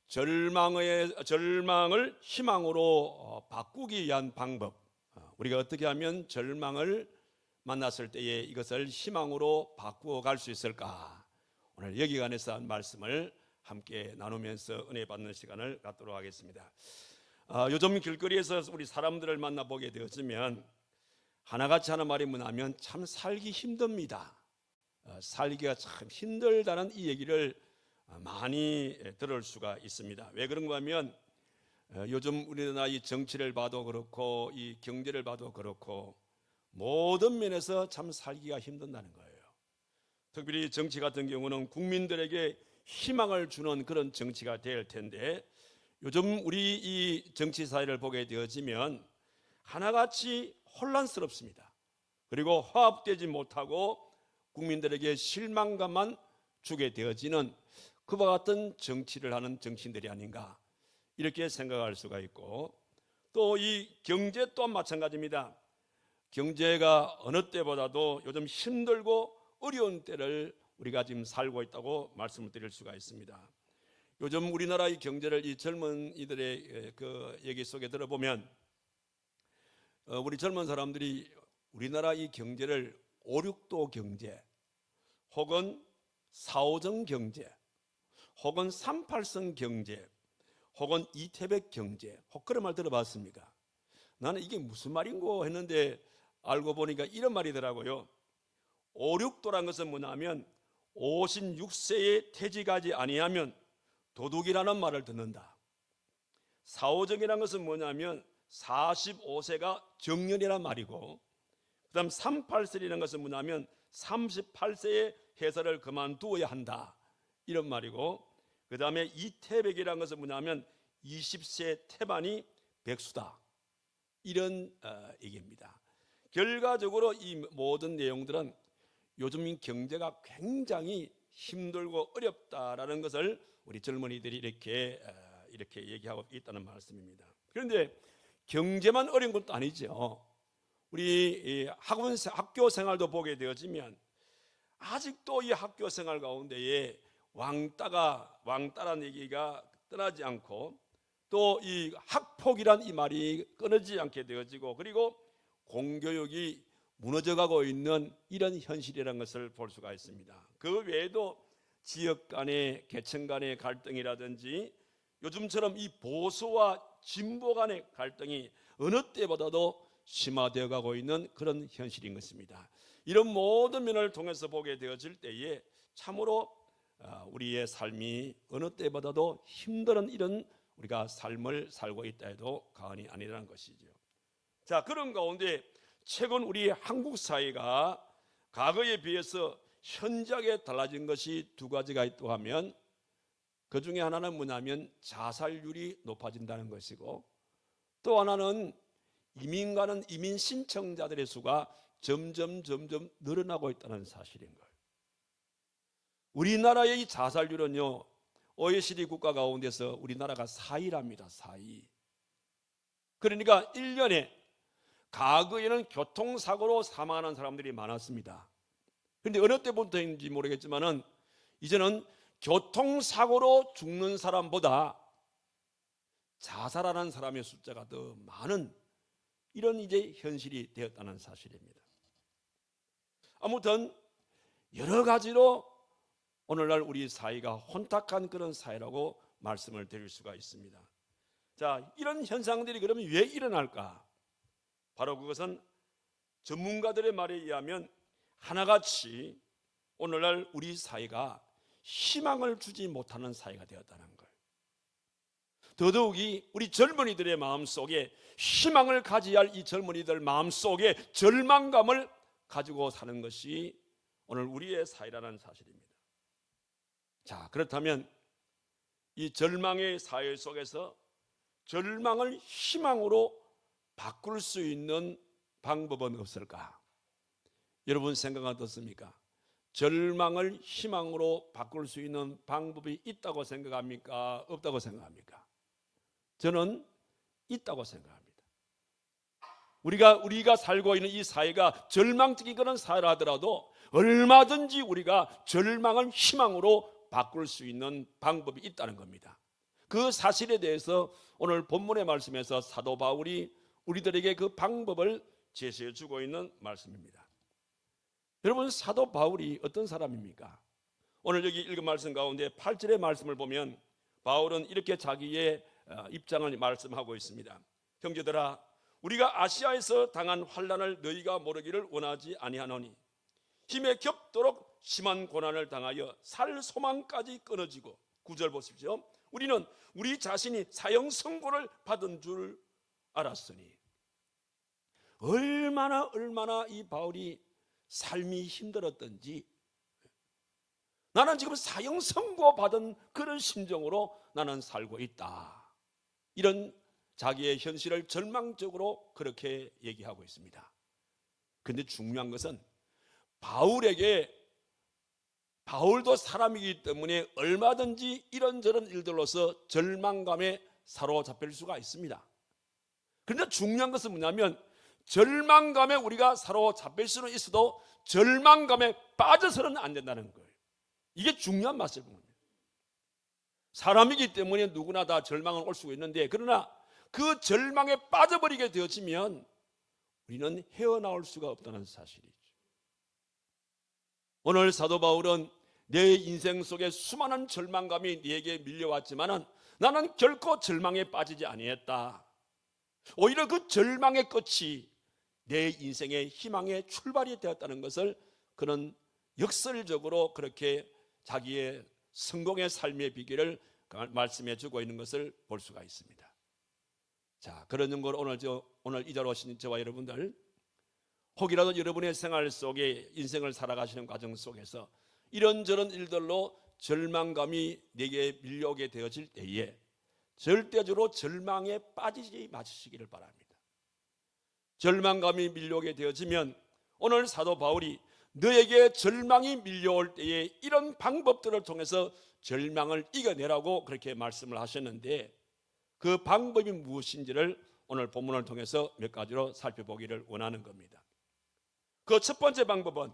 절망을 희망으로 바꾸기 위한 방법, 우리가 어떻게 하면 절망을 만났을 때에 이것을 희망으로 바꾸어 갈 수 있을까? 오늘 여기관해서 한 말씀을 함께 나누면서 은혜 받는 시간을 갖도록 하겠습니다. 요즘 길거리에서 우리 사람들을 만나보게 되어지면 하나같이 하는 말이 뭐냐면 참 살기 힘듭니다. 살기가 참 힘들다는 이 얘기를 많이 들을 수가 있습니다. 왜 그런가 하면 요즘 우리나라 이 정치를 봐도 그렇고 이 경제를 봐도 그렇고 모든 면에서 참 살기가 힘든다는 거예요. 특별히 정치 같은 경우는 국민들에게 희망을 주는 그런 정치가 될 텐데 요즘 우리 이 정치 사회를 보게 되어지면 하나같이 혼란스럽습니다. 그리고 화합되지 못하고 국민들에게 실망감만 주게 되어지는 그와 같은 정치를 하는 정치인들이 아닌가 이렇게 생각할 수가 있고, 또 이 경제 또한 마찬가지입니다. 경제가 어느 때보다도 요즘 힘들고 어려운 때를 우리가 지금 살고 있다고 말씀을 드릴 수가 있습니다. 요즘 우리나라의 경제를 이 젊은이들의 그 얘기 속에 들어보면 우리 젊은 사람들이 우리나라 이 경제를 5, 6도 경제 혹은 4, 5정 경제 혹은 3, 8선 경제 혹은 이태백 경제 혹 그런 말 들어봤습니까? 나는 이게 무슨 말인고 했는데 알고 보니까 이런 말이더라고요. 5, 6도란 것은 뭐냐면 56세에 퇴직하지 아니하면 도둑이라는 말을 듣는다. 4, 5정이라는 것은 뭐냐면 45세가 정년이란 말이고, 그 다음 3, 8선이라는 것은 뭐냐면 38세에 회사를 그만두어야 한다 이런 말이고, 그 다음에 이태백이라는 것은 뭐냐면 20세 태반이 백수다 이런 얘기입니다. 결과적으로 이 모든 내용들은 요즘 경제가 굉장히 힘들고 어렵다라는 것을 우리 젊은이들이 이렇게 얘기하고 있다는 말씀입니다. 그런데 경제만 어려운 것도 아니죠. 우리 학교 생활도 보게 되어지면 아직도 이 학교 생활 가운데에 왕따라는 얘기가 떠나지 않고, 또 이 학폭이란 이 말이 끊어지지 않게 되어지고, 그리고 공교육이 무너져가고 있는 이런 현실이라는 것을 볼 수가 있습니다. 그 외에도 지역 간의 계층 간의 갈등이라든지 요즘처럼 이 보수와 진보 간의 갈등이 어느 때보다도 심화되어 가고 있는 그런 현실인 것입니다. 이런 모든 면을 통해서 보게 되어질 때에 참으로 우리의 삶이 어느 때보다도 힘든 이런 우리가 삶을 살고 있다 해도 과언이 아니라는 것이죠. 자, 그런 가운데 최근 우리 한국 사회가 과거에 비해서 현저하게 달라진 것이 두 가지가 있다고 하면, 그 중에 하나는 뭐냐면 자살률이 높아진다는 것이고, 또 하나는 이민 가는 이민 신청자들의 수가 점점 늘어나고 있다는 사실인 거예요. 우리나라의 이 자살률은요, OECD 국가 가운데서 우리나라가 4위랍니다. 4위. 그러니까 1년에, 과거에는 교통사고로 사망하는 사람들이 많았습니다. 그런데 어느 때부터인지 모르겠지만은 이제는 교통사고로 죽는 사람보다 자살하는 사람의 숫자가 더 많은 이런 이제 현실이 되었다는 사실입니다. 아무튼 여러 가지로 오늘날 우리 사회가 혼탁한 그런 사회라고 말씀을 드릴 수가 있습니다. 자, 이런 현상들이 그러면 왜 일어날까? 바로 그것은 전문가들의 말에 의하면 하나같이 오늘날 우리 사회가 희망을 주지 못하는 사회가 되었다는 거예요. 더더욱이 우리 젊은이들의 마음속에 희망을 가져야 할 이 젊은이들 마음속에 절망감을 가지고 사는 것이 오늘 우리의 사회라는 사실입니다. 자, 그렇다면 이 절망의 사회 속에서 절망을 희망으로 바꿀 수 있는 방법은 없을까? 여러분 생각은 어떻습니까? 절망을 희망으로 바꿀 수 있는 방법이 있다고 생각합니까? 없다고 생각합니까? 저는 있다고 생각합니다. 우리가 살고 있는 이 사회가 절망적인 그런 사회라 하더라도 얼마든지 우리가 절망을 희망으로 바꿀 수 있는 방법이 있다는 겁니다. 그 사실에 대해서 오늘 본문의 말씀에서 사도 바울이 우리들에게 그 방법을 제시해 주고 있는 말씀입니다. 여러분, 사도 바울이 어떤 사람입니까? 오늘 여기 읽은 말씀 가운데 8절의 말씀을 보면 바울은 이렇게 자기의 입장을 말씀하고 있습니다. 형제들아, 우리가 아시아에서 당한 환난을 너희가 모르기를 원하지 아니하노니 힘에 겹도록 심한 고난을 당하여 살 소망까지 끊어지고, 9절 보십시오. 우리는 우리 자신이 사형 선고를 받은 줄 알았으니. 얼마나 이 바울이 삶이 힘들었던지, 나는 지금 사형 선고 받은 그런 심정으로 나는 살고 있다, 이런 자기의 현실을 절망적으로 그렇게 얘기하고 있습니다. 그런데 중요한 것은 바울도 사람이기 때문에 얼마든지 이런저런 일들로서 절망감에 사로잡힐 수가 있습니다. 그런데 중요한 것은 뭐냐면, 절망감에 우리가 사로잡힐 수는 있어도 절망감에 빠져서는 안 된다는 거예요. 이게 중요한 말씀입니다. 사람이기 때문에 누구나 다 절망은 올 수가 있는데, 그러나 그 절망에 빠져버리게 되어지면 우리는 헤어나올 수가 없다는 사실이죠. 오늘 사도 바울은 내 인생 속에 수많은 절망감이 네게 밀려왔지만은 나는 결코 절망에 빠지지 아니했다. 오히려 그 절망의 끝이 내 인생의 희망의 출발이 되었다는 것을 그는 역설적으로 그렇게 자기의 성공의 삶의 비결을 말씀해 주고 있는 것을 볼 수가 있습니다. 자, 그런 걸 오늘 이 자리에 오신 저와 여러분들, 혹이라도 여러분의 생활 속에 인생을 살아가시는 과정 속에서 이런저런 일들로 절망감이 내게 밀려오게 되어질 때에 절대적으로 절망에 빠지지 마시기를 바랍니다. 절망감이 밀려오게 되어지면 오늘 사도 바울이 너에게 절망이 밀려올 때에 이런 방법들을 통해서 절망을 이겨내라고 그렇게 말씀을 하셨는데, 그 방법이 무엇인지를 오늘 본문을 통해서 몇 가지로 살펴보기를 원하는 겁니다. 그 첫 번째 방법은,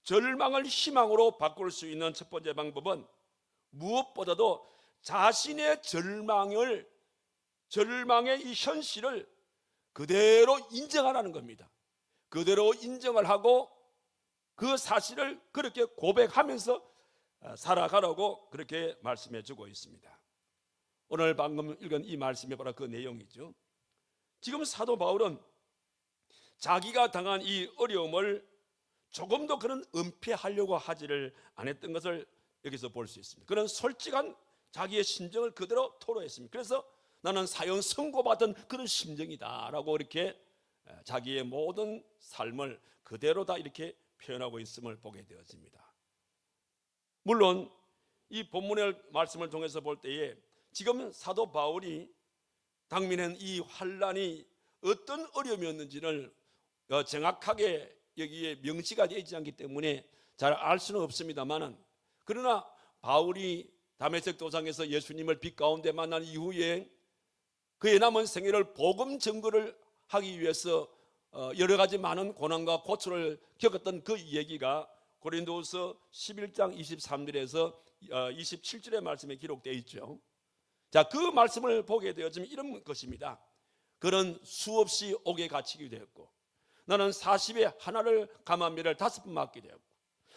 절망을 희망으로 바꿀 수 있는 첫 번째 방법은 무엇보다도 자신의 절망의 이 현실을 그대로 인정하라는 겁니다. 그대로 인정을 하고 그 사실을 그렇게 고백하면서 살아가라고 그렇게 말씀해 주고 있습니다. 오늘 방금 읽은 이 말씀이 바로 그 내용이죠. 지금 사도 바울은 자기가 당한 이 어려움을 조금도 그런 은폐하려고 하지를 않았던 것을 여기서 볼 수 있습니다. 그런 솔직한 자기의 심정을 그대로 토로했습니다. 그래서 나는 사형 선고받은 그런 심정이다라고 이렇게 자기의 모든 삶을 그대로 다 이렇게 표현하고 있음을 보게 되었습니다. 물론 이 본문의 말씀을 통해서 볼 때에 지금 사도 바울이 당면한 이 환난이 어떤 어려움이었는지를 정확하게 여기에 명시가 되어 있지 않기 때문에 잘 알 수는 없습니다만은, 그러나 바울이 다메섹 도상에서 예수님을 빛 가운데 만난 이후에 그의 남은 생애를 복음 증거를 하기 위해서 여러 가지 많은 고난과 고초를 겪었던 그 얘기가 고린도후서 11장 23절에서 27절의 말씀에 기록되어 있죠. 자, 그 말씀을 보게 되어지면 이런 것입니다. 그는 수없이 옥에 갇히게 되었고, 나는 40에 하나를 감암비를 5번 맞게 되었고,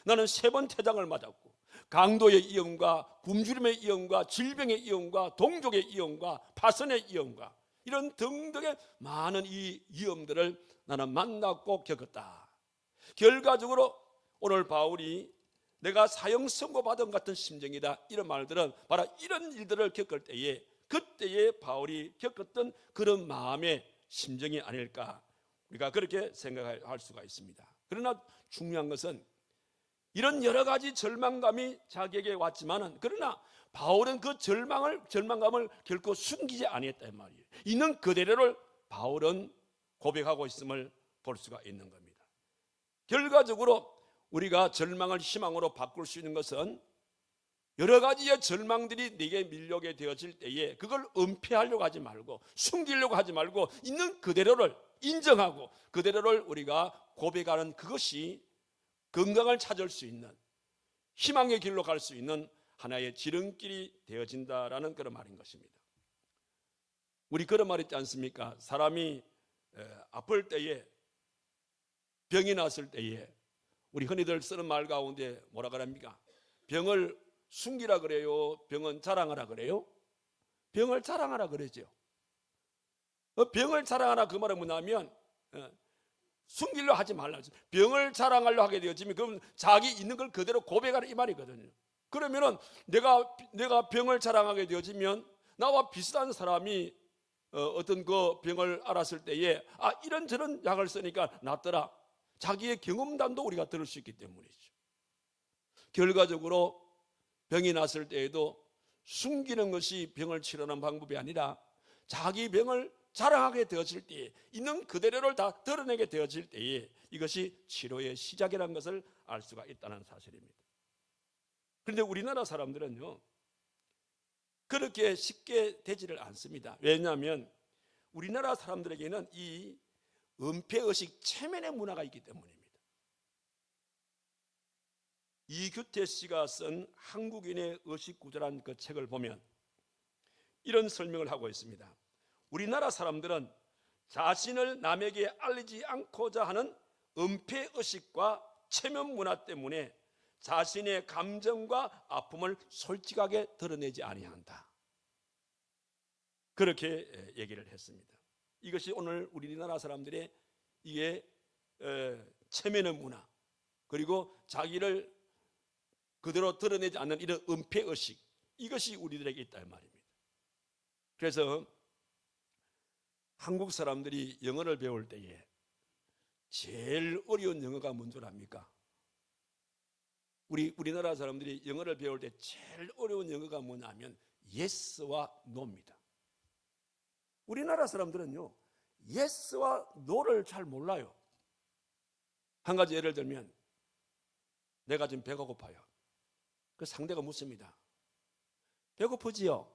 나는 3번 태장을 맞았고, 강도의 이염과 굶주림의 이염과 질병의 이염과 동족의 이염과 파선의 이염과 이런 등등의 많은 이 위험들을 나는 만났고 겪었다. 결과적으로 오늘 바울이 내가 사형 선고받은 같은 심정이다, 이런 말들은 바로 이런 일들을 겪을 때에 그때에 바울이 겪었던 그런 마음의 심정이 아닐까, 우리가 그렇게 생각할 수가 있습니다. 그러나 중요한 것은 이런 여러 가지 절망감이 자기에게 왔지만은, 그러나 바울은 그 절망감을 결코 숨기지 아니했단 말이에요. 있는 그대로를 바울은 고백하고 있음을 볼 수가 있는 겁니다. 결과적으로 우리가 절망을 희망으로 바꿀 수 있는 것은 여러 가지의 절망들이 내게 밀려오게 되어질 때에 그걸 은폐하려고 하지 말고 숨기려고 하지 말고 있는 그대로를 인정하고 그대로를 우리가 고백하는, 그것이 건강을 찾을 수 있는, 희망의 길로 갈 수 있는 하나의 지름길이 되어진다라는 그런 말인 것입니다. 우리 그런 말 있지 않습니까? 사람이 아플 때에, 병이 났을 때에 우리 흔히들 쓰는 말 가운데 뭐라 그럽니까? 병을 숨기라 그래요? 병은 자랑하라 그래요? 병을 자랑하라 그러죠. 병을 자랑하라 그 말은 뭐냐면 숨기려 하지 말라. 병을 자랑하려 하게 되어지면 그럼 자기 있는 걸 그대로 고백하는 이 말이거든요. 그러면은 내가 병을 자랑하게 되어지면 나와 비슷한 사람이 어떤 그 병을 알았을 때에 이런저런 약을 쓰니까 낫더라. 자기의 경험담도 우리가 들을 수 있기 때문이죠. 결과적으로 병이 났을 때에도 숨기는 것이 병을 치료하는 방법이 아니라 자기 병을 자랑하게 되어질 때에 있는 그대로를 다 드러내게 되어질 때에 이것이 치료의 시작이라는 것을 알 수가 있다는 사실입니다. 그런데 우리나라 사람들은요 그렇게 쉽게 되지를 않습니다. 왜냐하면 우리나라 사람들에게는 이 은폐의식 체면의 문화가 있기 때문입니다. 이규태 씨가 쓴 한국인의 의식구조라는 그 책을 보면 이런 설명을 하고 있습니다. 우리나라 사람들은 자신을 남에게 알리지 않고자 하는 은폐의식과 체면 문화 때문에 자신의 감정과 아픔을 솔직하게 드러내지 아니한다. 그렇게 얘기를 했습니다. 이것이 오늘 우리나라 사람들의 이게 체면의 문화, 그리고 자기를 그대로 드러내지 않는 이런 은폐의식, 이것이 우리들에게 있다 말입니다. 그래서 한국 사람들이 영어를 배울 때에 제일 어려운 영어가 뭔 줄 압니까? 우리나라 사람들이 영어를 배울 때 제일 어려운 영어가 뭐냐면 yes와 no입니다. 우리나라 사람들은요 yes와 no를 잘 몰라요. 한 가지 예를 들면 내가 지금 배가 고파요. 그 상대가 묻습니다. 배고프지요?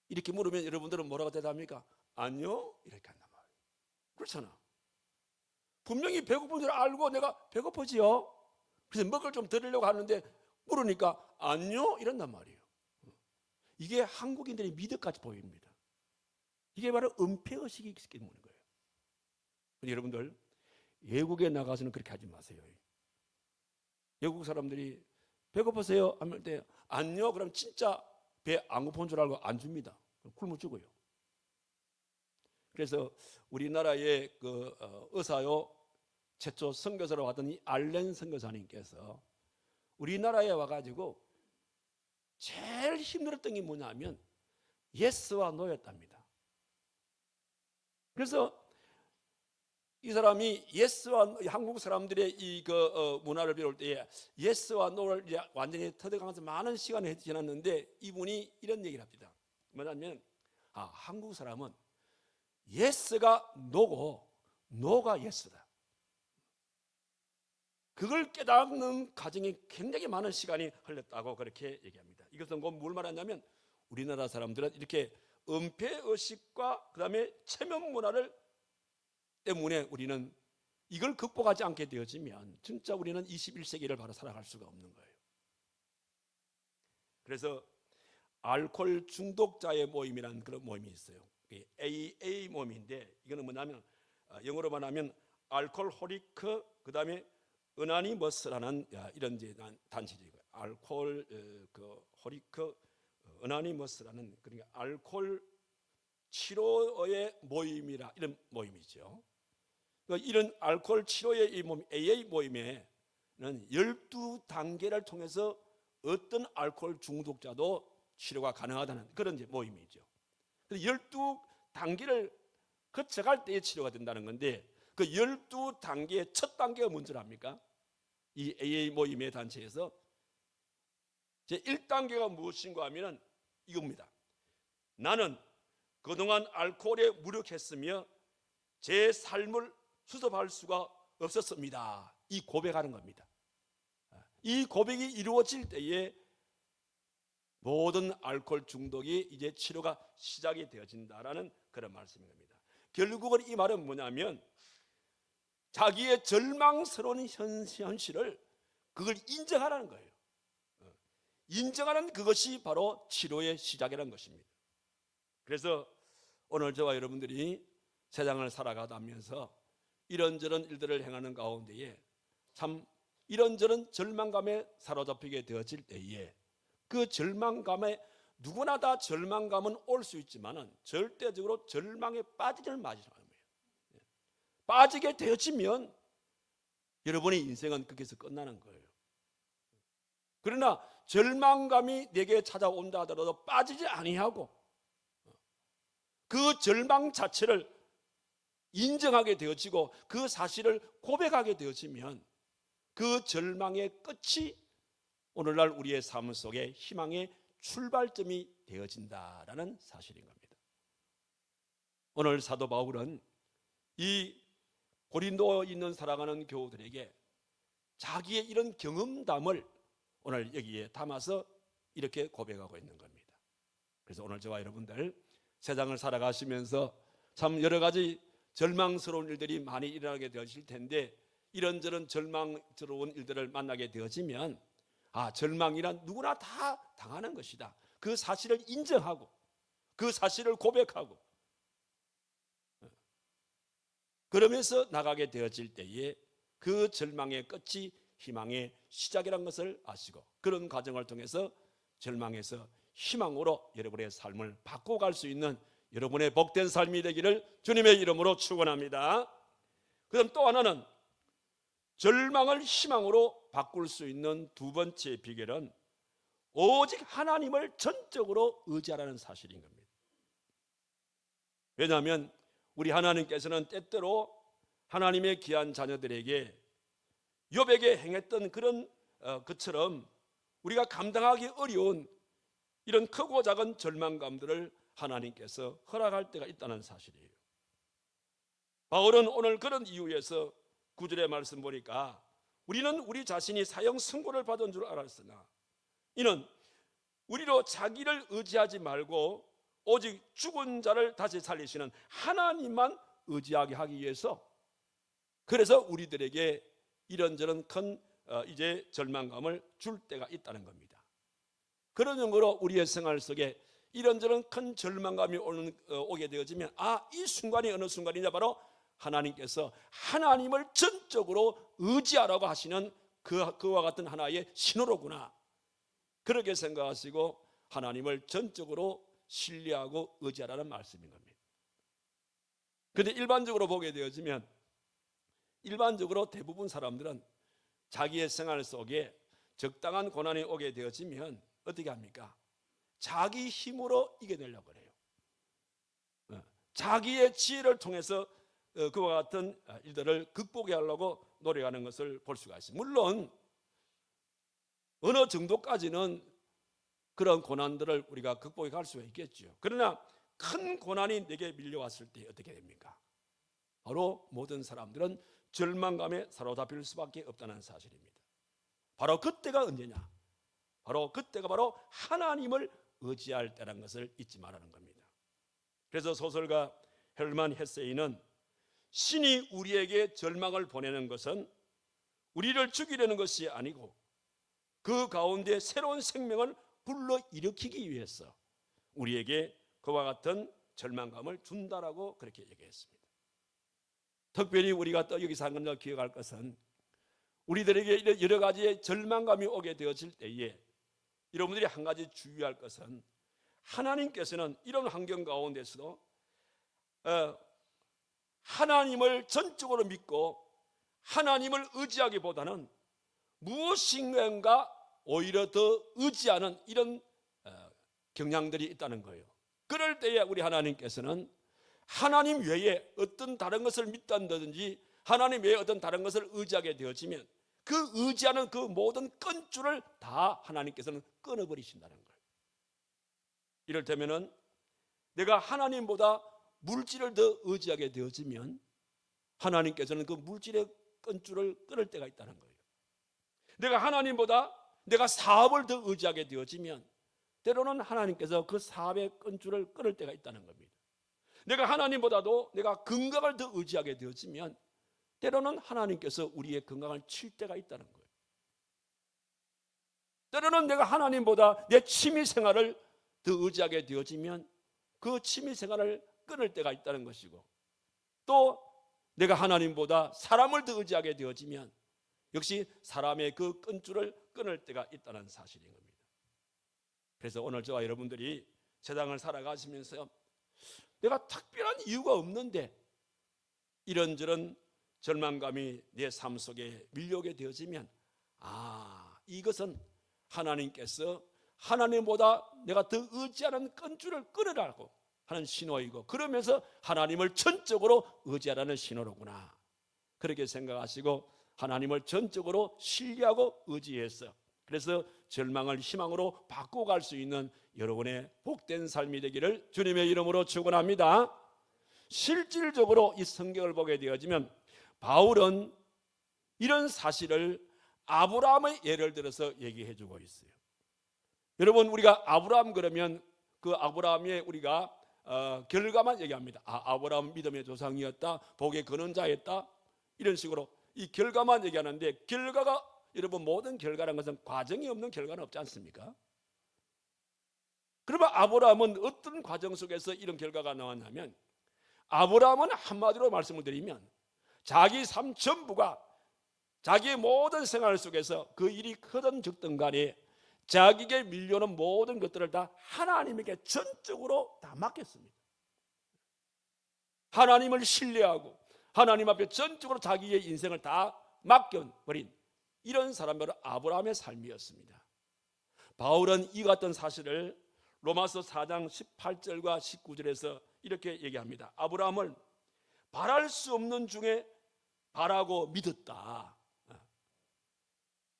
이렇게 물으면 여러분들은 뭐라고 대답합니까? 아니요 이렇게 한단 말이에요. 그렇잖아. 분명히 배고픈 줄 알고 내가 배고프지요? 그래서 먹을 좀 드리려고 하는데 물으니까 아니요 이런단 말이에요. 이게 한국인들의 미덕까지 보입니다. 이게 바로 은폐의식이 있기 때문인 거예요. 여러분들 외국에 나가서는 그렇게 하지 마세요. 외국 사람들이 배고프세요? 하면 때 아니요 그럼 진짜 배 안 고픈 줄 알고 안 줍니다. 굶어 죽어요. 그래서 우리나라의 그 의사요 최초 선교사로 왔던 이 알렌 선교사님께서 우리나라에 와가지고 제일 힘들었던 게 뭐냐면 예스와 노였답니다. 그래서 이 사람이 예스와 한국 사람들의 이 문화를 배울 때에 예스와 노를 이제 완전히 터득하면서 많은 시간이 지났는데 이분이 이런 얘기를 합니다. 뭐냐면 한국 사람은 예스가 노고 노가 예스다. 그걸 깨닫는 과정이 굉장히 많은 시간이 흘렀다고 그렇게 얘기합니다. 이것은 뭘 말하냐면 우리나라 사람들은 이렇게 은폐의식과 그 다음에 체면 문화를 때문에 우리는 이걸 극복하지 않게 되어지면 진짜 우리는 21세기를 바로 살아갈 수가 없는 거예요. 그래서 알코올 중독자의 모임이라는 그런 모임이 있어요. AA 모임인데 이거는 뭐냐면 영어로 말하면 알코올호리크 그 다음에 어나니머스라는 이런 단체죠. 알코올 호리크 어나니머스라는 그러니까 알코올 치료의 모임이라 이런 모임이죠. 이런 알코올 치료의 이 모임 AA 모임에는 12단계를 통해서 어떤 알코올 중독자도 치료가 가능하다는 그런 모임이죠. 12단계를 거쳐갈 때에 치료가 된다는 건데 그 12단계의 첫 단계가 뭔지 압니까? 이 AA 모임의 단체에서 제 1단계가 무엇인가 하면 이겁니다. 나는 그동안 알코올에 무력했으며 제 삶을 수습할 수가 없었습니다. 이 고백하는 겁니다. 이 고백이 이루어질 때에 모든 알코올 중독이 이제 치료가 시작이 되어진다라는 그런 말씀인 겁니다. 결국은 이 말은 뭐냐면 자기의 절망스러운 현실을 그걸 인정하라는 거예요. 인정하는 그것이 바로 치료의 시작이라는 것입니다. 그래서 오늘 저와 여러분들이 세상을 살아가다면서 이런저런 일들을 행하는 가운데에 참 이런저런 절망감에 사로잡히게 되어질 때에 그 절망감에 누구나 다 절망감은 올 수 있지만은 절대적으로 절망에 빠지지를 마시라는 거예요. 빠지게 되어지면 여러분의 인생은 거기서 끝나는 거예요. 그러나 절망감이 내게 찾아온다 하더라도 빠지지 아니하고 그 절망 자체를 인정하게 되어지고 그 사실을 고백하게 되어지면 그 절망의 끝이 오늘날 우리의 삶 속에 희망의 출발점이 되어진다라는 사실인 겁니다. 오늘 사도 바울은 이 고린도에 있는 사랑하는 교우들에게 자기의 이런 경험담을 오늘 여기에 담아서 이렇게 고백하고 있는 겁니다. 그래서 오늘 저와 여러분들 세상을 살아가시면서 참 여러 가지 절망스러운 일들이 많이 일어나게 되어질 텐데 이런저런 절망스러운 일들을 만나게 되어지면 절망이란 누구나 다 당하는 것이다. 그 사실을 인정하고 그 사실을 고백하고 그러면서 나가게 되어질 때에 그 절망의 끝이 희망의 시작이라는 것을 아시고 그런 과정을 통해서 절망에서 희망으로 여러분의 삶을 바꿔갈 수 있는 여러분의 복된 삶이 되기를 주님의 이름으로 축원합니다. 그다음 또 하나는 절망을 희망으로 바꿀 수 있는 두 번째 비결은 오직 하나님을 전적으로 의지하라는 사실인 겁니다. 왜냐하면 우리 하나님께서는 때때로 하나님의 귀한 자녀들에게 욥에게 행했던 그런 것처럼 우리가 감당하기 어려운 이런 크고 작은 절망감들을 하나님께서 허락할 때가 있다는 사실이에요. 바울은 오늘 그런 이유에서 9절의 말씀 보니까 우리는 우리 자신이 사형 선고를 받은 줄 알았으나 이는 우리로 자기를 의지하지 말고 오직 죽은 자를 다시 살리시는 하나님만 의지하게 하기 위해서 그래서 우리들에게 이런저런 큰 이제 절망감을 줄 때가 있다는 겁니다. 그런 용어로 우리의 생활 속에 이런저런 큰 절망감이 오게 되어지면 이 순간이 어느 순간이냐 바로 하나님께서 하나님을 전적으로 의지하라고 하시는 그와 같은 하나의 신호로구나 그렇게 생각하시고 하나님을 전적으로 신뢰하고 의지하라는 말씀인 겁니다. 그런데 일반적으로 보게 되어지면 일반적으로 대부분 사람들은 자기의 생활 속에 적당한 고난이 오게 되어지면 어떻게 합니까? 자기 힘으로 이겨내려고 그래요. 자기의 지혜를 통해서 그와 같은 일들을 극복해 하려고 노력하는 것을 볼 수가 있습니다. 물론 어느 정도까지는 그런 고난들을 우리가 극복해 갈 수가 있겠죠. 그러나 큰 고난이 내게 밀려왔을 때 어떻게 됩니까? 바로 모든 사람들은 절망감에 사로잡힐 수밖에 없다는 사실입니다. 바로 그때가 언제냐? 바로 그때가 바로 하나님을 의지할 때라는 것을 잊지 말라는 겁니다. 그래서 소설가 헬만 헤세이는 신이 우리에게 절망을 보내는 것은 우리를 죽이려는 것이 아니고 그 가운데 새로운 생명을 불러일으키기 위해서 우리에게 그와 같은 절망감을 준다라고 그렇게 얘기했습니다. 특별히 우리가 또 여기서 한 가지 기억할 것은 우리들에게 여러 가지의 절망감이 오게 되어질 때에 여러분들이 한 가지 주의할 것은 하나님께서는 이런 환경 가운데서도 하나님을 전적으로 믿고 하나님을 의지하기보다는 무엇인가 오히려 더 의지하는 이런 경향들이 있다는 거예요. 그럴 때에 우리 하나님께서는 하나님 외에 어떤 다른 것을 믿는다든지 하나님 외에 어떤 다른 것을 의지하게 되어지면 그 의지하는 그 모든 끈줄을 다 하나님께서는 끊어버리신다는 거예요. 이를테면은 내가 하나님보다 물질을 더 의지하게 되어지면 하나님께서는 그 물질의 끈줄을 끊을 때가 있다는 거예요. 내가 하나님보다 내가 사업을 더 의지하게 되어지면 때로는 하나님께서 그 사업의 끈줄을 끊을 때가 있다는 겁니다. 내가 하나님보다도 내가 건강을 더 의지하게 되어지면 때로는 하나님께서 우리의 건강을 칠 때가 있다는 거예요. 때로는 내가 하나님보다 내 취미 생활을 더 의지하게 되어지면 그 취미 생활을 끊을 때가 있다는 것이고, 또 내가 하나님보다 사람을 더 의지하게 되어지면 역시 사람의 그 끈줄을 끊을 때가 있다는 사실인 겁니다. 그래서 오늘 저와 여러분들이 세상을 살아가시면서 내가 특별한 이유가 없는데 이런저런 절망감이 내 삶 속에 밀려오게 되어지면, 이것은 하나님께서 하나님보다 내가 더 의지하는 끈줄을 끊으라고 하는 신호이고, 그러면서 하나님을 전적으로 의지하라는 신호로구나, 그렇게 생각하시고 하나님을 전적으로 신뢰하고 의지해서, 그래서 절망을 희망으로 바꿔갈 수 있는 여러분의 복된 삶이 되기를 주님의 이름으로 축원합니다. 실질적으로 이 성경을 보게 되어지면 바울은 이런 사실을 아브라함의 예를 들어서 얘기해 주고 있어요. 여러분, 우리가 아브라함 그러면 그 아브라함의 우리가 결과만 얘기합니다. 아브라함 믿음의 조상이었다, 복의 거는 자였다, 이런 식으로 이 결과만 얘기하는데, 결과가 여러분 모든 결과라는 것은 과정이 없는 결과는 없지 않습니까? 그러면 아브라함은 어떤 과정 속에서 이런 결과가 나왔냐면, 아브라함은 한마디로 말씀을 드리면 자기 삶 전부가, 자기의 모든 생활 속에서 그 일이 크든 적든 간에 자기에게 밀려오는 모든 것들을 다 하나님에게 전적으로 다 맡겼습니다. 하나님을 신뢰하고 하나님 앞에 전적으로 자기의 인생을 다 맡겨버린 이런 사람으로 아브라함의 삶이었습니다. 바울은 이 같은 사실을 로마서 4장 18절과 19절에서 이렇게 얘기합니다. 아브라함을 바랄 수 없는 중에 바라고 믿었다.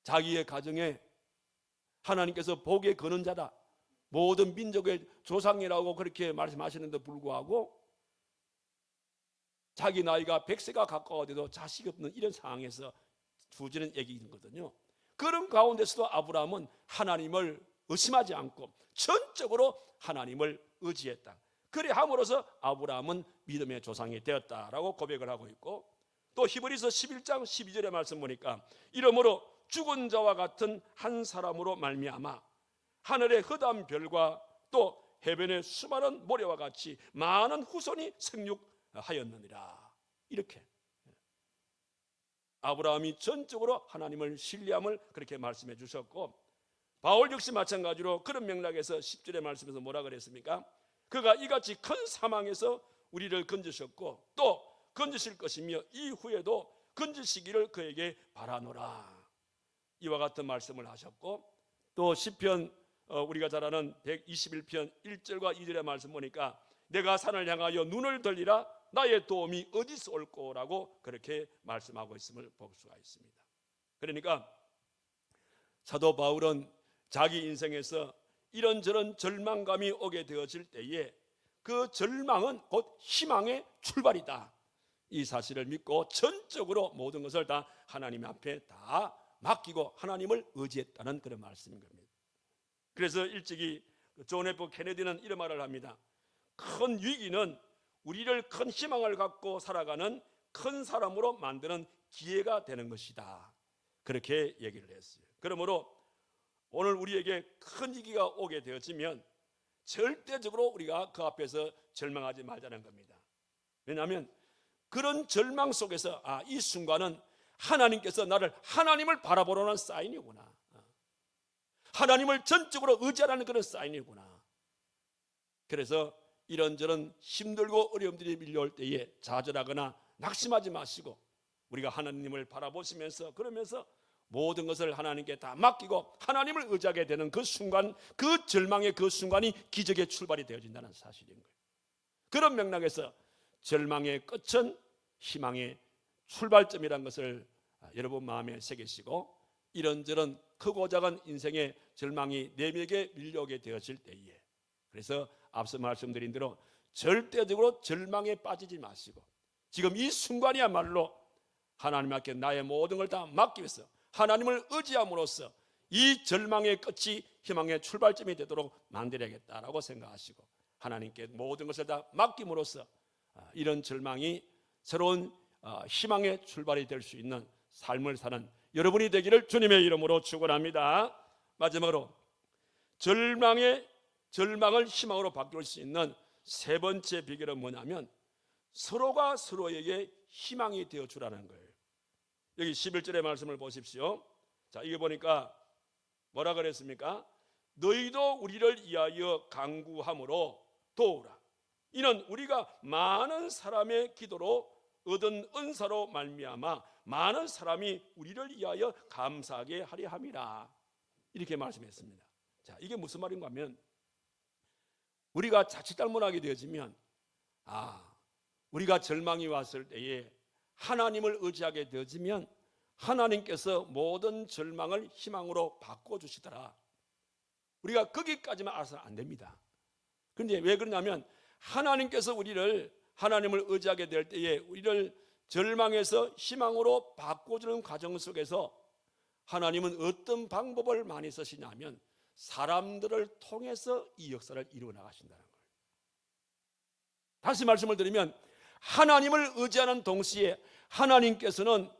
자기의 가정에 하나님께서 복의 거는 자다, 모든 민족의 조상이라고 그렇게 말씀하시는데 불구하고 자기 나이가 100세가 가까워져도 자식이 없는 이런 상황에서 주어지는 얘기거든요. 그런 가운데서도 아브라함은 하나님을 의심하지 않고 전적으로 하나님을 의지했다. 그래 함으로써 아브라함은 믿음의 조상이 되었다라고 고백을 하고 있고, 또 히브리서 11장 12절의 말씀 보니까 이러므로 죽은 자와 같은 한 사람으로 말미암아 하늘의 흑암 별과 또 해변의 수많은 모래와 같이 많은 후손이 생육하였느니라. 이렇게 아브라함이 전적으로 하나님을 신뢰함을 그렇게 말씀해 주셨고, 바울 역시 마찬가지로 그런 맥락에서 10절의 말씀에서 뭐라 그랬습니까? 그가 이같이 큰 사망에서 우리를 건지셨고 또 건지실 것이며 이후에도 건지시기를 그에게 바라노라. 이와 같은 말씀을 하셨고, 또 시편 우리가 잘 아는 121편 1절과 2절의 말씀 보니까 내가 산을 향하여 눈을 돌리라 나의 도움이 어디서 올꼬라고 그렇게 말씀하고 있음을 볼 수가 있습니다. 그러니까 사도 바울은 자기 인생에서 이런저런 절망감이 오게 되어질 때에 그 절망은 곧 희망의 출발이다, 이 사실을 믿고 전적으로 모든 것을 다 하나님 앞에 다 맡기고 하나님을 의지했다는 그런 말씀인 겁니다. 그래서 일찍이 존 F 케네디는 이런 말을 합니다. 큰 위기는 우리를 큰 희망을 갖고 살아가는 큰 사람으로 만드는 기회가 되는 것이다, 그렇게 얘기를 했어요. 그러므로 오늘 우리에게 큰 위기가 오게 되어지면 절대적으로 우리가 그 앞에서 절망하지 말자는 겁니다. 왜냐하면 그런 절망 속에서 이 순간은 하나님께서 나를 하나님을 바라보라는 사인이구나, 하나님을 전적으로 의지하라는 그런 사인이구나. 그래서 이런저런 힘들고 어려움들이 밀려올 때에 좌절하거나 낙심하지 마시고 우리가 하나님을 바라보시면서 그러면서 모든 것을 하나님께 다 맡기고 하나님을 의지하게 되는 그 순간, 그 절망의 그 순간이 기적의 출발이 되어진다는 사실인 거예요. 그런 맥락에서 절망의 끝은 희망의 출발점이라는 것을 여러분 마음에 새기시고, 이런저런 크고 작은 인생의 절망이 내면에 밀려오게 되어질 때에, 그래서 앞서 말씀드린 대로 절대적으로 절망에 빠지지 마시고 지금 이 순간이야말로 하나님 앞에 나의 모든 걸 다 맡기면서 하나님을 의지함으로써 이 절망의 끝이 희망의 출발점이 되도록 만들어야겠다라고 생각하시고 하나님께 모든 것을 다 맡김으로써 이런 절망이 새로운 희망의 출발이 될 수 있는 삶을 사는 여러분이 되기를 주님의 이름으로 축원합니다. 마지막으로 절망을 희망으로 바꿀 수 있는 세 번째 비결은 뭐냐면 서로가 서로에게 희망이 되어 주라는 거예요. 여기 11절의 말씀을 보십시오. 자, 이게 보니까 뭐라 그랬습니까? 너희도 우리를 위하여 간구함으로 도우라. 이는 우리가 많은 사람의 기도로 얻은 은사로 말미암아 많은 사람이 우리를 위하여 감사하게 하려 함이라. 이렇게 말씀했습니다. 자, 이게 무슨 말인가 하면 우리가 자칫 잘못하게 되어지면 우리가 절망이 왔을 때에 하나님을 의지하게 되어지면 하나님께서 모든 절망을 희망으로 바꿔주시더라. 우리가 거기까지만 알아서는 안 됩니다. 그런데 왜 그러냐면 하나님께서 하나님을 의지하게 될 때에 우리를 절망에서 희망으로 바꿔주는 과정 속에서 하나님은 어떤 방법을 많이 쓰시냐면 사람들을 통해서 이 역사를 이루어 나가신다는 거예요. 다시 말씀을 드리면 하나님을 의지하는 동시에 하나님께서는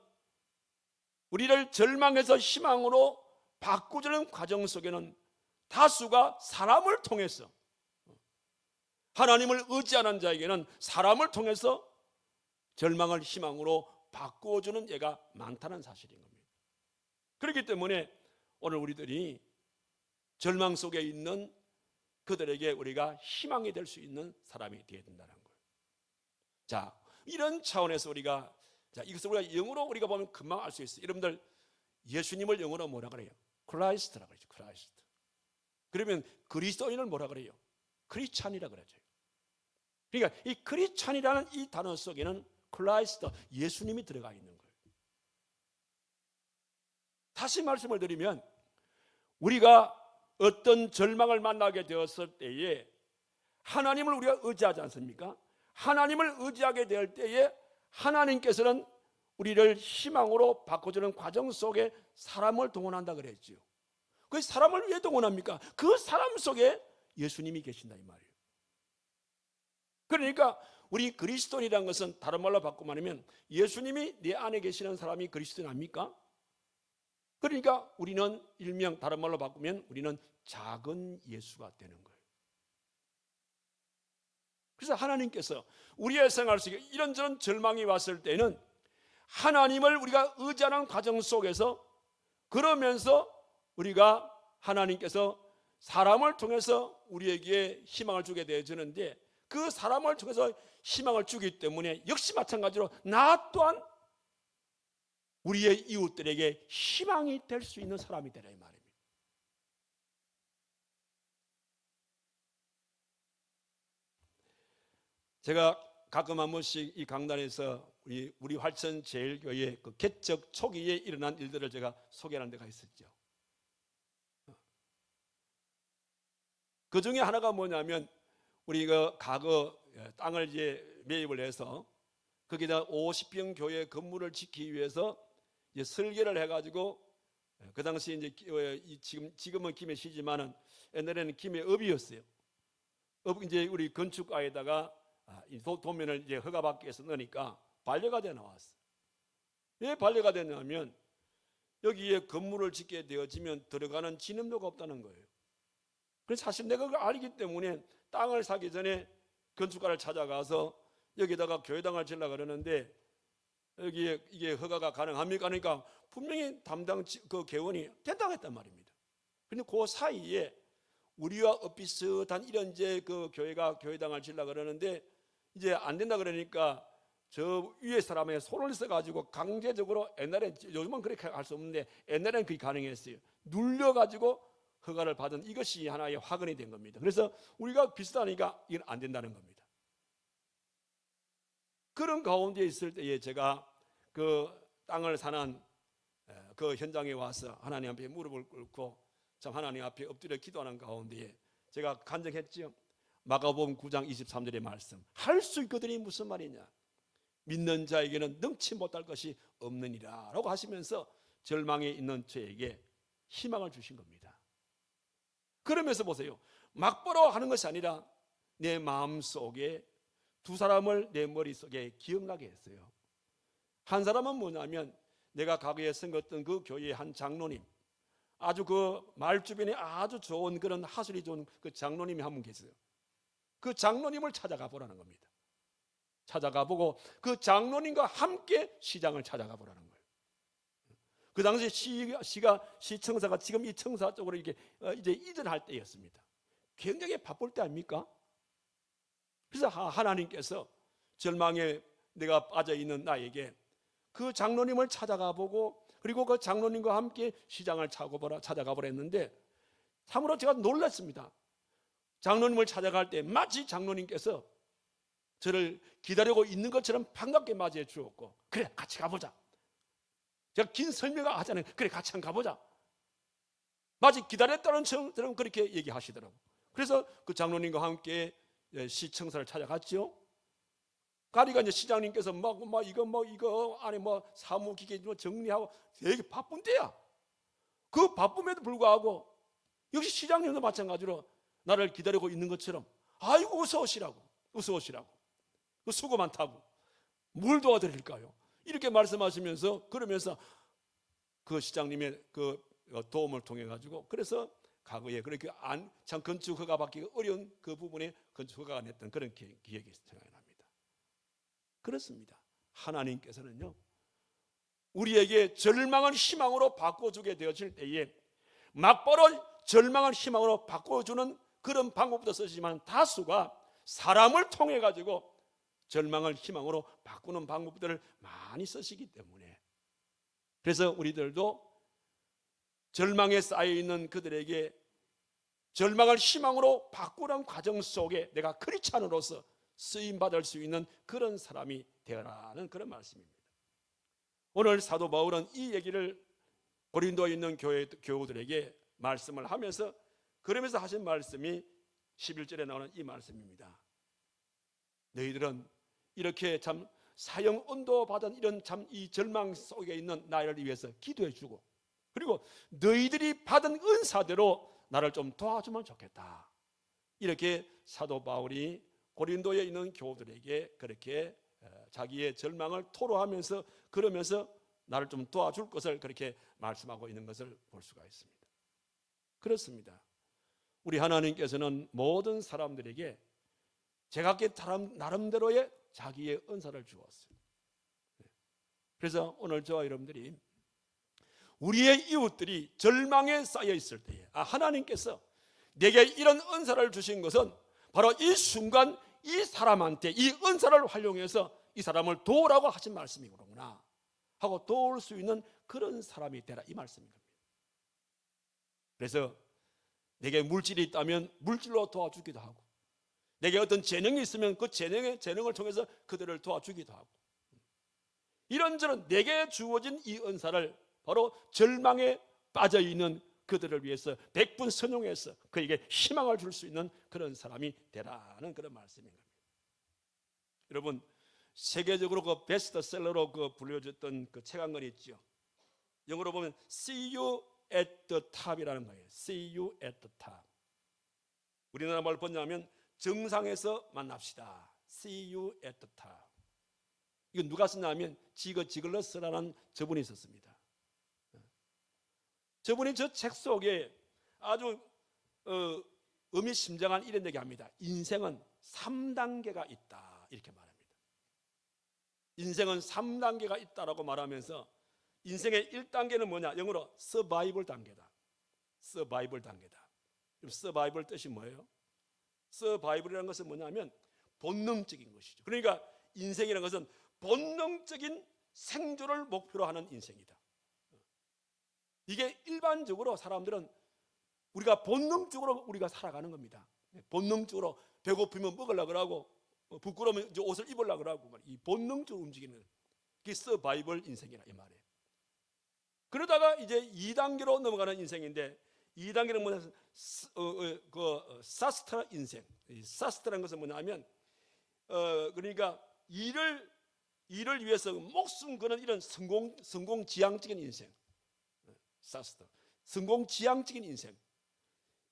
우리를 절망에서 희망으로 바꾸는 과정 속에는 다수가 사람을 통해서, 하나님을 의지하는 자에게는 사람을 통해서 절망을 희망으로 바꾸어주는 예가 많다는 사실인 겁니다. 그렇기 때문에 오늘 우리들이 절망 속에 있는 그들에게 우리가 희망이 될 수 있는 사람이 되어야 된다는 거예요. 자, 이런 차원에서 이것을 우리가 영어로 우리가 보면 금방 알 수 있어요. 여러분들 예수님을 영어로 뭐라 그래요? 크라이스트라 그러죠. 크라이스트. 그러면 그리스도인을 뭐라 그래요? 크리스찬이라 그러죠. 그러니까 이 크리스찬이라는 이 단어 속에는 크라이스트, 예수님이 들어가 있는 거예요. 다시 말씀을 드리면 우리가 어떤 절망을 만나게 되었을 때에 하나님을 우리가 의지하지 않습니까? 하나님을 의지하게 될 때에 하나님께서는 우리를 희망으로 바꿔주는 과정 속에 사람을 동원한다 그랬죠. 그 사람을 왜 동원합니까? 그 사람 속에 예수님이 계신다 이 말이에요. 그러니까 우리 그리스도인이라는 것은 다른 말로 바꾸면 말하면 예수님이 내 안에 계시는 사람이 그리스도인 아닙니까? 그러니까 우리는 일명 다른 말로 바꾸면 우리는 작은 예수가 되는 거예요. 그래서 하나님께서 우리의 생활 속에 이런저런 절망이 왔을 때는 하나님을 우리가 의지하는 과정 속에서 그러면서 우리가 하나님께서 사람을 통해서 우리에게 희망을 주게 되어지는데 그 사람을 통해서 희망을 주기 때문에 역시 마찬가지로 나 또한 우리의 이웃들에게 희망이 될 수 있는 사람이 되라 이 말입니다. 제가 가끔 한 번씩 이 강단에서 우리 활천 제일교회 그 개척 초기에 일어난 일들을 제가 소개하는 데가 있었죠. 그 중에 하나가 뭐냐면 우리가 과거 땅을 이제 매입을 해서 거기다 50평 교회 건물을 짓기 위해서 이제 설계를 해가지고 그 당시 이제 지금은 김해 시지만은 옛날에는 김해 업이었어요. 업 이제 우리 건축가에다가 도면을 이제 허가받기 위해서 넣으니까 반려가 돼 나왔어. 왜 반려가 됐냐면 여기에 건물을 짓게 되어지면 들어가는 진입로가 없다는 거예요. 그래서 사실 내가 그걸 알기 때문에 땅을 사기 전에 건축가를 찾아가서 여기다가 교회당을 지으려고 그러는데 여기에 이게 허가가 가능합니까? 그러니까 분명히 담당 그 개원이 된다고 했단 말입니다. 근데 그 사이에 우리와 엇비슷한 이런 이제 그 교회가 교회당을 지으려고 그러는데 이제 안 된다 그러니까 저 위에 사람의 손을 써가지고 강제적으로 옛날에 요즘은 그렇게 할 수 없는데 옛날에는 그게 가능했어요. 눌려가지고 허가를 받은 이것이 하나의 화근이 된 겁니다. 그래서 우리가 비슷하니까 이건 안 된다는 겁니다. 그런 가운데 있을 때에 제가 그 땅을 사는 그 현장에 와서 하나님 앞에 무릎을 꿇고 참 하나님 앞에 엎드려 기도하는 가운데에 제가 간증했죠. 마가복음 9장 23절의 말씀, 할 수 있거든이 무슨 말이냐, 믿는 자에게는 능치 못할 것이 없느니라 라고 하시면서 절망에 있는 저에게 희망을 주신 겁니다. 그러면서 보세요, 막보러 하는 것이 아니라 내 마음속에 두 사람을 내 머릿속에 기억나게 했어요. 한 사람은 뭐냐면 내가 과거에 섬겼던 그 교회의 한 장로님, 아주 그 마을 주변에 아주 좋은 그런 하술이 좋은 그 장로님이 한 분 계세요. 그 장로님을 찾아가 보라는 겁니다. 찾아가 보고 그 장로님과 함께 시장을 찾아가 보라는 거예요. 그 당시 시청사가 지금 이 청사 쪽으로 이렇게 이제 이전할 때였습니다. 굉장히 바쁠 때 아닙니까? 그래서 하나님께서 절망에 내가 빠져 있는 나에게 그 장로님을 찾아가 보고 그리고 그 장로님과 함께 시장을 찾아가 보라 했는데 참으로 제가 놀랐습니다. 장로님을 찾아갈 때 마치 장로님께서 저를 기다리고 있는 것처럼 반갑게 맞이해 주었고, 그래 같이 가보자. 제가 긴 설명을 하잖아요. 그래 같이 한번 가보자. 마치 기다렸다는 것처럼 그렇게 얘기하시더라고요. 그래서 그 장로님과 함께 시청사를 찾아갔죠. 가리가 이제 시장님께서 이거 안에 사무기계 정리하고 되게 바쁜 때야. 그 바쁨에도 불구하고 역시 시장님도 마찬가지로 나를 기다리고 있는 것처럼 아이고 어서 오시라고 그 수고 많다고 뭘 도와드릴까요? 이렇게 말씀하시면서 그러면서 그 시장님의 그 도움을 통해 가지고 그래서 과거에 그렇게 참 건축 허가 받기가 어려운 그 부분에 건축 허가가 냈던 그런 기억이 생각이 납니다. 그렇습니다. 하나님께서는요 우리에게 절망을 희망으로 바꿔주게 되어질 때에 막바로 절망을 희망으로 바꿔주는 그런 방법도 쓰시지만 다수가 사람을 통해 가지고 절망을 희망으로 바꾸는 방법들을 많이 쓰시기 때문에 그래서 우리들도 절망에 쌓여있는 그들에게 절망을 희망으로 바꾸는 과정 속에 내가 크리스찬으로서 쓰임받을 수 있는 그런 사람이 되어라는 그런 말씀입니다. 오늘 사도 바울은 이 얘기를 고린도에 있는 교우들에게 말씀을 하면서 그러면서 하신 말씀이 11절에 나오는 이 말씀입니다. 너희들은 이렇게 참 사형 언도 받은 이런 참 이 절망 속에 있는 나를 위해서 기도해 주고 그리고 너희들이 받은 은사대로 나를 좀 도와주면 좋겠다. 이렇게 사도 바울이 고린도에 있는 교우들에게 그렇게 자기의 절망을 토로하면서 그러면서 나를 좀 도와줄 것을 그렇게 말씀하고 있는 것을 볼 수가 있습니다. 그렇습니다. 우리 하나님께서는 모든 사람들에게 제각기 나름대로의 자기의 은사를 주었어요. 그래서 오늘 저와 여러분들이 우리의 이웃들이 절망에 쌓여 있을 때에 하나님께서 내게 이런 은사를 주신 것은 바로 이 순간 이 사람한테 이 은사를 활용해서 이 사람을 도우라고 하신 말씀이구나 하고 도울 수 있는 그런 사람이 되라 이 말씀인 겁니다. 그래서 내게 물질이 있다면 물질로 도와주기도 하고 내게 어떤 재능이 있으면 그 재능을 통해서 그들을 도와주기도 하고 이런저런 내게 주어진 이 은사를 바로 절망에 빠져있는 그들을 위해서 백분선용해서 그에게 희망을 줄 수 있는 그런 사람이 되라는 그런 말씀인 겁니다. 여러분 세계적으로 그 베스트셀러로 그 불려졌던 그 책 한 권 있죠. 영어로 보면 See you at the top이라는 거예요. See you at the top. 우리나라 말로 번역하면 정상에서 만납시다. See you at the top. 이건 누가 썼냐면 지글러스라는 저분이 썼습니다. 저분이 저 책 속에 아주 의미심장한 이런 얘기합니다. 인생은 3단계가 있다 이렇게 말합니다. 인생은 3단계가 있다라고 말하면서 인생의 1단계는 뭐냐? 영어로 서바이벌 단계다. 서바이벌 단계다. 서바이벌 뜻이 뭐예요? 서바이벌이라는 것은 뭐냐면 본능적인 것이죠. 그러니까 인생이라는 것은 본능적인 생존을 목표로 하는 인생이다. 이게 일반적으로 사람들은 우리가 본능적으로 우리가 살아가는 겁니다. 본능적으로 배고프면 먹으려고 그러고 부끄러우면 이제 옷을 입으려고 그러고 이 본능적으로 움직이는 그게 서바이벌 인생이라 이 말이에요. 그러다가 이제 2단계로 넘어가는 인생인데 2단계는 뭐냐면 사스트라 인생. 사스트라는 것은 뭐냐면 그러니까 일을 위해서 목숨 거는 이런 성공지향적인 인생. 사스트. 성공지향적인 인생.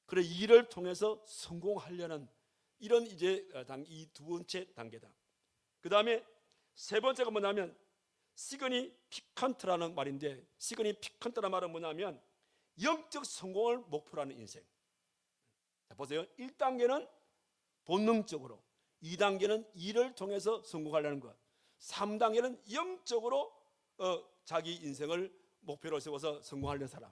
그래 일을 통해서 성공하려는 이런 이제 이 두 번째 단계다. 그 다음에 세 번째가 뭐냐면 시그니 피칸트라는 말인데 시그니 피칸트라는 말은 뭐냐면 영적 성공을 목표로 하는 인생. 자, 보세요. 1단계는 본능적으로, 2단계는 일을 통해서 성공하려는 것, 3단계는 영적으로 자기 인생을 목표로 세워서 성공하려는 사람.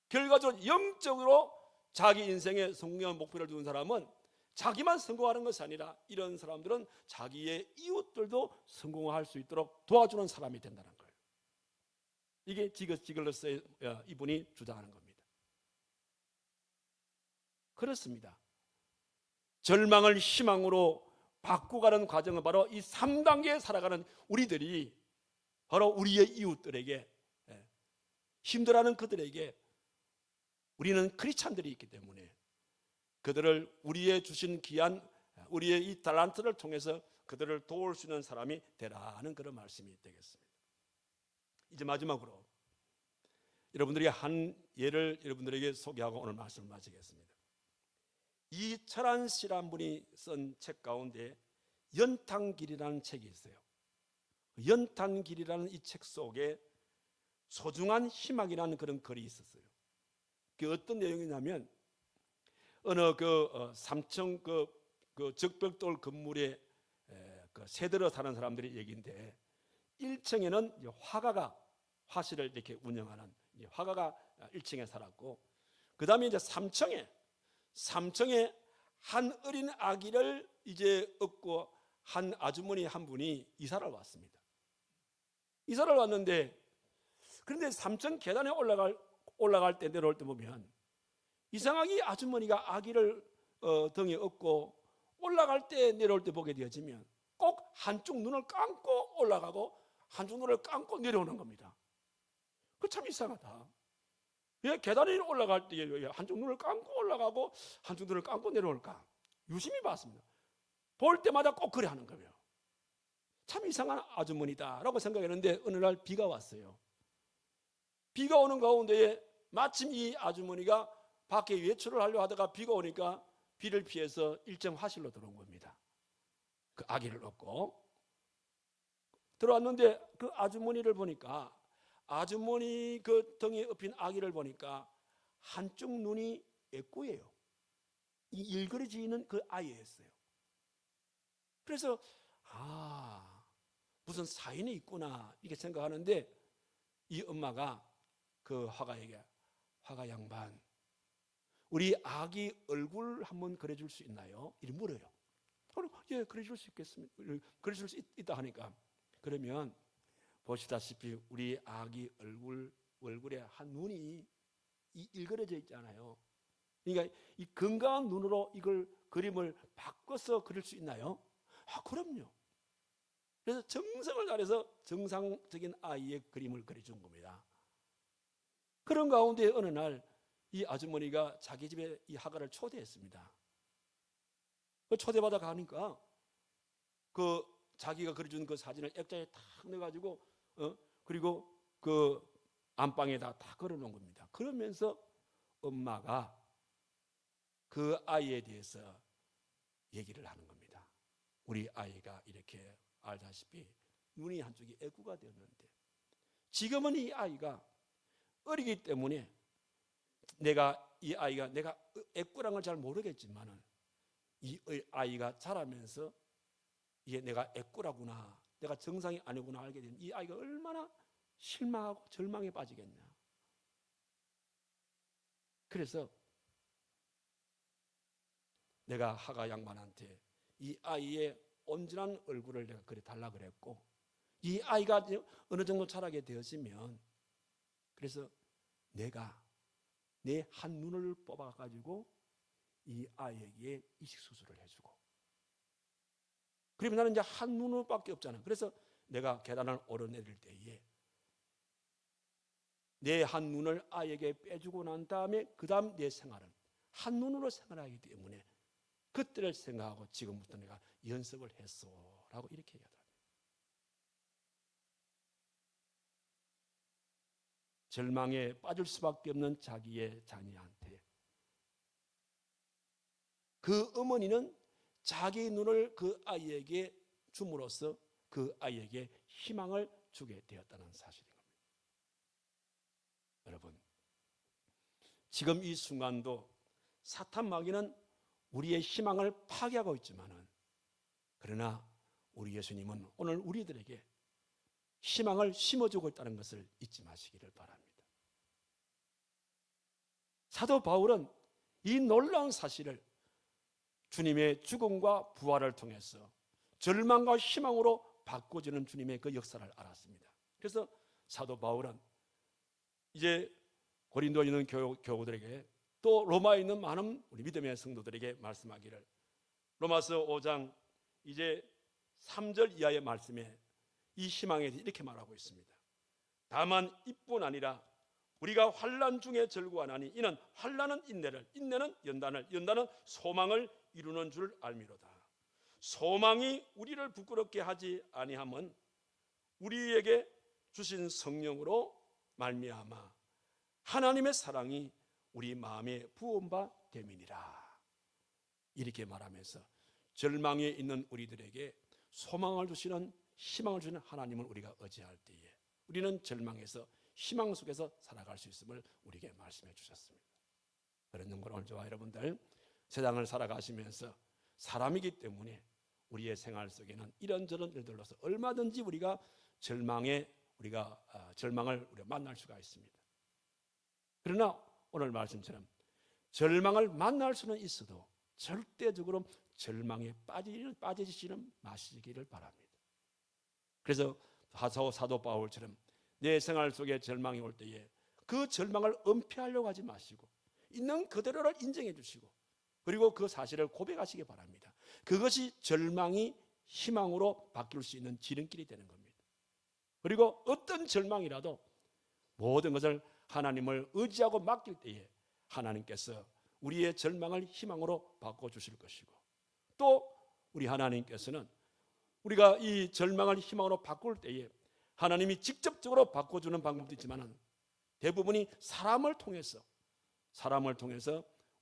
결과적으로 영적으로 자기 인생의 성공의 목표를 두는 사람은 자기만 성공하는 것이 아니라 이런 사람들은 자기의 이웃들도 성공할 수 있도록 도와주는 사람이 된다는 거예요. 이게 지글러스의 이분이 주장하는 겁니다. 그렇습니다. 절망을 희망으로 바꾸가는 과정은 바로 이 3단계에 살아가는 우리들이 바로 우리의 이웃들에게, 힘들어하는 그들에게 우리는 크리스찬들이 있기 때문에 그들을 우리의 주신 귀한 우리의 이 달란트를 통해서 그들을 도울 수 있는 사람이 되라는 그런 말씀이 되겠습니다. 이제 마지막으로 여러분들이 한 예를 여러분들에게 소개하고 오늘 말씀을 마치겠습니다. 이철한 씨란 분이 쓴 책 가운데 연탄길이라는 책이 있어요. 연탄길이라는 이 책 속에 소중한 희망이라는 그런 글이 있었어요. 그 어떤 내용이냐면 어느 삼청 적벽돌 건물에 새들어 사는 사람들의 얘기인데 1층에는 화가가 화실을 이렇게 운영하는 화가가 1층에 살았고, 그 다음에 이제 3층에 한 어린 아기를 이제 얻고 한 아주머니 한 분이 이사를 왔습니다. 이사를 왔는데 그런데 3층 계단에 올라갈 때 내려올 때 보면 이상하게 아주머니가 아기를 등에 업고 올라갈 때 내려올 때 보게 되어지면 꼭 한쪽 눈을 감고 올라가고 한쪽 눈을 감고 내려오는 겁니다. 그 참 이상하다. 왜 계단에 올라갈 때 한쪽 눈을 감고 올라가고 한쪽 눈을 감고 내려올까? 유심히 봤습니다. 볼 때마다 꼭 그래 하는 거예요. 참 이상한 아주머니다라고 생각했는데 어느 날 비가 왔어요. 비가 오는 가운데에 마침 이 아주머니가 밖에 외출을 하려 하다가 비가 오니까 비를 피해서 1층 화실로 들어온 겁니다. 그 아기를 얻고 들어왔는데 그 아주머니를 보니까 아주머니 그 등에 업힌 아기를 보니까 한쪽 눈이 애꾸예요. 이 일그러져 있는 그 아이였어요. 그래서 무슨 사연이 있구나 이렇게 생각하는데 이 엄마가 그 화가에게, 화가 양반, 우리 아기 얼굴 한번 그려줄 수 있나요? 이렇게 물어요. 예, 그려줄 수 있겠습니다. 그려줄 수 있다 하니까, 그러면 보시다시피 우리 아기 얼굴에 한 눈이 일그러져 있잖아요. 그러니까 이 건강한 눈으로 이걸 그림을 바꿔서 그릴 수 있나요? 그럼요. 그래서 정성을 다해서 정상적인 아이의 그림을 그려준 겁니다. 그런 가운데 어느 날 이 아주머니가 자기 집에 이 화가를 초대했습니다. 그 초대받아 가니까 그 자기가 그려준 그 사진을 액자에 탁 넣어가지고 그리고 그 안방에다 다 걸어놓은 겁니다. 그러면서 엄마가 그 아이에 대해서 얘기를 하는 겁니다. 우리 아이가 이렇게 알다시피 눈이 한쪽이 애꾸가 되었는데 지금은 이 아이가 어리기 때문에 이 아이가 내가 애꾸란 걸 잘 모르겠지만은 이 아이가 자라면서 이게 내가 애꾸라구나, 내가 정상이 아니구나 알게 되면 이 아이가 얼마나 실망하고 절망에 빠지겠냐. 그래서 내가 화가 양반한테 이 아이의 온전한 얼굴을 내가 그려 달라 그랬고, 이 아이가 어느 정도 자라게 되어지면 그래서 내가 내 한 눈을 뽑아가지고 이 아이에게 이식 수술을 해주고, 그러면 나는 이제 한 눈밖에 없잖아. 그래서 내가 계단을 오르내릴 때에 내 한 눈을 아이에게 빼주고 난 다음에 그 다음 내 생활은 한 눈으로 생활하기 때문에 그때를 생각하고 지금부터 내가 연습을 했어라고 이렇게 얘기하더라고요. 절망에 빠질 수밖에 없는 자기의 자녀한테 그 어머니는 자기 눈을 그 아이에게 줌으로써 그 아이에게 희망을 주게 되었다는 사실인 겁니다. 여러분, 지금 이 순간도 사탄 마귀는 우리의 희망을 파괴하고 있지만은, 그러나 우리 예수님은 오늘 우리들에게 희망을 심어주고 있다는 것을 잊지 마시기를 바랍니다. 사도 바울은 이 놀라운 사실을 주님의 죽음과 부활을 통해서 절망과 희망으로 바꿔주는 주님의 그 역사를 알았습니다. 그래서 사도 바울은 이제 고린도에 있는 교우들에게, 또 로마에 있는 많은 우리 믿음의 성도들에게 말씀하기를, 로마서 5장 이제 3절 이하의 말씀에 이 희망에 대해 이렇게 말하고 있습니다. 다만 이뿐 아니라 우리가 환난 중에 절구하나니 이는 환난은 인내를, 인내는 연단을, 연단은 소망을 이루는 줄 알미로다. 소망이 우리를 부끄럽게 하지 아니함은 우리에게 주신 성령으로 말미암아 하나님의 사랑이 우리 마음에 부은 바 됨이니라. 이렇게 말하면서 절망에 있는 우리들에게 소망을 주시는, 희망을 주시는 하나님을 우리가 의지할 때에 우리는 절망에서 희망 속에서 살아갈 수 있음을 우리에게 말씀해 주셨습니다. 그런 점으로 오늘 저와 여러분들 세상을 살아가시면서 사람이기 때문에 우리의 생활 속에는 이런저런 일들로서 얼마든지 우리가 절망을 우리가 만날 수가 있습니다. 그러나 오늘 말씀처럼 절망을 만날 수는 있어도 절대적으로 절망에 빠지지는 마시기를 바랍니다. 그래서 사도 바울처럼 내 생활 속에 절망이 올 때에 그 절망을 은폐하려고 하지 마시고 있는 그대로를 인정해 주시고, 그리고 그 사실을 고백하시기 바랍니다. 그것이 절망이 희망으로 바뀔 수 있는 지름길이 되는 겁니다. 그리고 어떤 절망이라도 모든 것을 하나님을 의지하고 맡길 때에 하나님께서 우리의 절망을 희망으로 바꿔주실 것이고, 또 우리 하나님께서는 우리가 이 절망을 희망으로 바꿀 때에 하나님이 직접적으로 바꿔주는 방법도 있지만 대부분이 사람을 통해서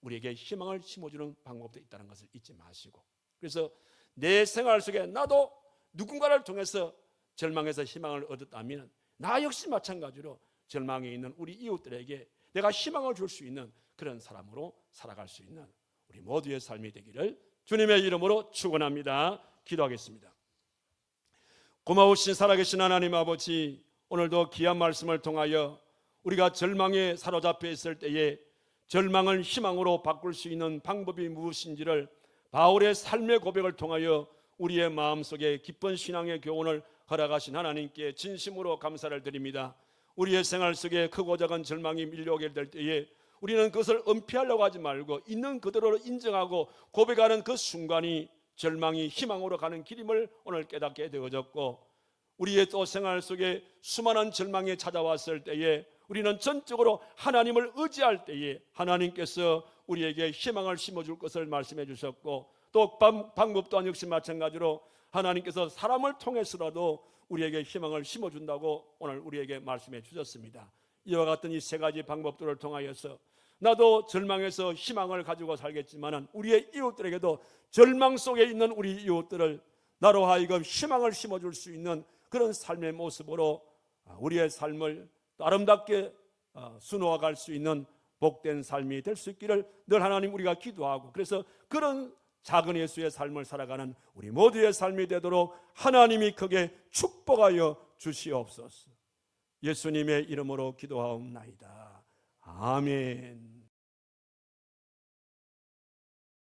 우리에게 희망을 심어주는 방법도 있다는 것을 잊지 마시고, 그래서 내 생활 속에 나도 누군가를 통해서 절망에서 희망을 얻었다면 나 역시 마찬가지로 절망에 있는 우리 이웃들에게 내가 희망을 줄 수 있는 그런 사람으로 살아갈 수 있는 우리 모두의 삶이 되기를 주님의 이름으로 축원합니다. 기도하겠습니다. 고마우신 살아계신 하나님 아버지, 오늘도 귀한 말씀을 통하여 우리가 절망에 사로잡혀 있을 때에 절망을 희망으로 바꿀 수 있는 방법이 무엇인지를 바울의 삶의 고백을 통하여 우리의 마음속에 깊은 신앙의 교훈을 허락하신 하나님께 진심으로 감사를 드립니다. 우리의 생활 속에 크고 작은 절망이 밀려오게 될 때에 우리는 그것을 은폐하려고 하지 말고 있는 그대로 인정하고 고백하는 그 순간이 절망이 희망으로 가는 길임을 오늘 깨닫게 되어졌고, 우리의 또 생활 속에 수많은 절망이 찾아왔을 때에 우리는 전적으로 하나님을 의지할 때에 하나님께서 우리에게 희망을 심어줄 것을 말씀해 주셨고, 또 방법 또한 역시 마찬가지로 하나님께서 사람을 통해서라도 우리에게 희망을 심어준다고 오늘 우리에게 말씀해 주셨습니다. 이와 같은 이 세 가지 방법들을 통하여서 나도 절망에서 희망을 가지고 살겠지만 우리의 이웃들에게도 절망 속에 있는 우리 이웃들을 나로 하여금 희망을 심어줄 수 있는 그런 삶의 모습으로 우리의 삶을 아름답게 수놓아갈 수 있는 복된 삶이 될 수 있기를 늘 하나님 우리가 기도하고, 그래서 그런 작은 예수의 삶을 살아가는 우리 모두의 삶이 되도록 하나님이 크게 축복하여 주시옵소서. 예수님의 이름으로 기도하옵나이다. 아멘.